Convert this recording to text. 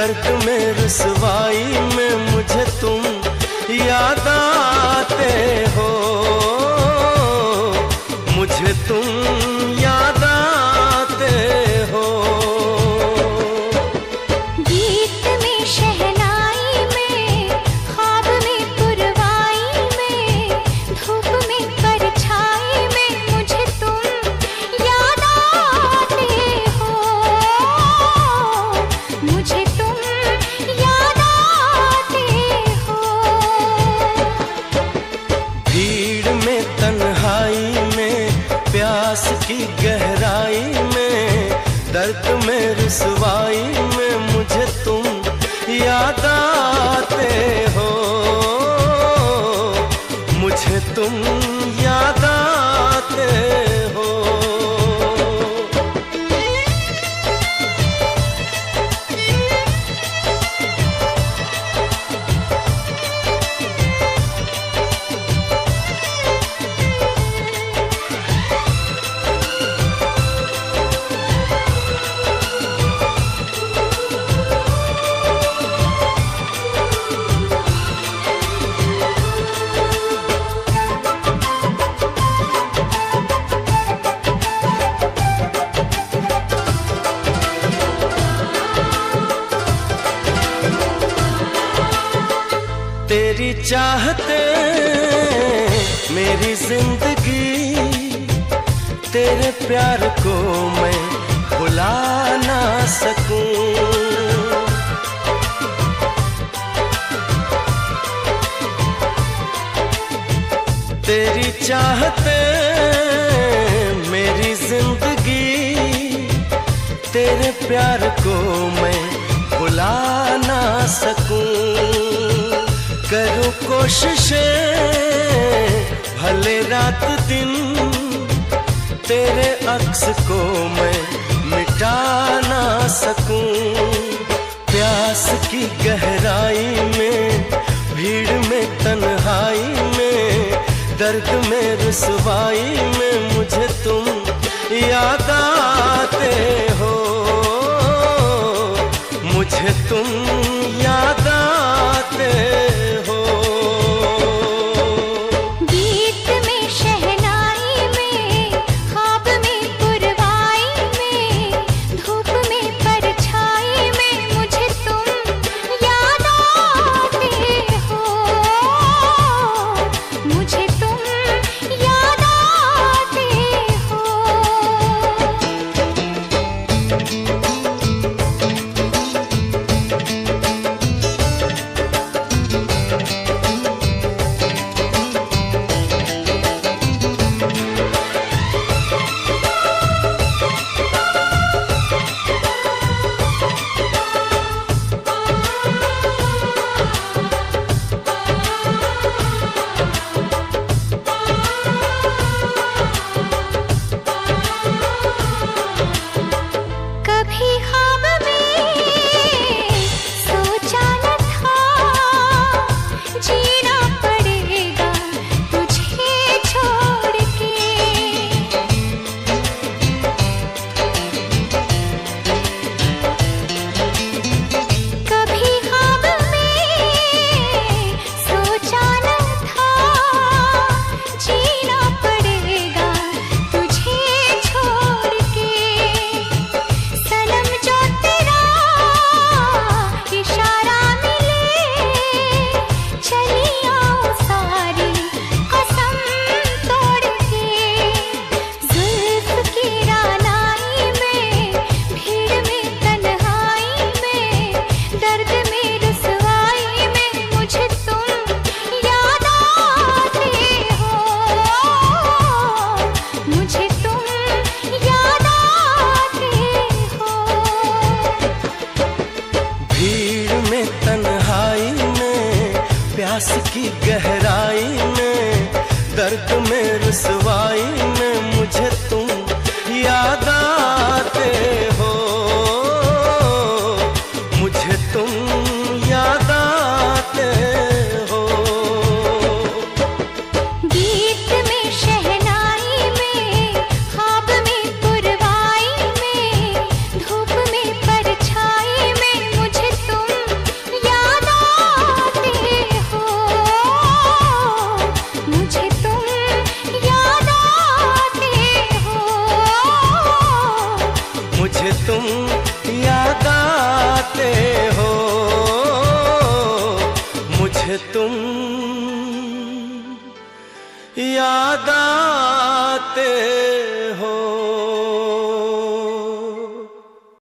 दर्द में रुसवाई में मुझे तुम याद आते हो, मुझे तुम याद आते हो। गीत में शहनाई में ख्वाब में पुरवाई में धूप में परछाई में मुझे तुम याद आते हो, मुझे तुम याद आते हो। भीड़ में तन्हाई में प्यास की गहराई में दर्द में रुसवाई में मुझे तुम याद आते हो, मुझे तुम याद आते हो। तेरी चाहते मेरी जिंदगी, तेरे प्यार को मैं भुला ना सकूं। तेरी चाहते मेरी जिंदगी, तेरे प्यार को मैं भुला ना सकूं। करूं कोशिशें भले रात दिन, तेरे अक्स को मैं मिटा ना सकूं। प्यास की गहराई में भीड़ में तन्हाई में दर्द में रुसवाई में मुझे तुम याद आते हो, मुझे तुम याद आते हो। गीत में शहनाई में ख्वाब में पुरवाई में धूप में परछाई में मुझे तुम याद आते हो, मुझे तुम याद आते हो। कभी ख्वाब में सोचा न था जीना पड़ेगा तुझे छोड़ के। कभी ख्वाब में सोचा न था जीना पड़ेगा तुझे छोड़ के। सनम जो तेरा इशारा मिले चली आऊं सारी कसम तोड़ के। जुल्फ की रानाई में भीड़ में तन्हाई में दर्द में रुसवाई में मुझे तुम याद आते हो, मुझे तुम याद आते हो। भीड़ में तन्हाई में प्यास की गहराई में दर्द में रुसवाई में मुझे तुम याद आते हो, मुझे तुम याद आते हो। गीत में शहनाई में ख्वाब में पुरवाई में धूप में परछाई में मुझे तुम आते हो, मुझे तुम याद आते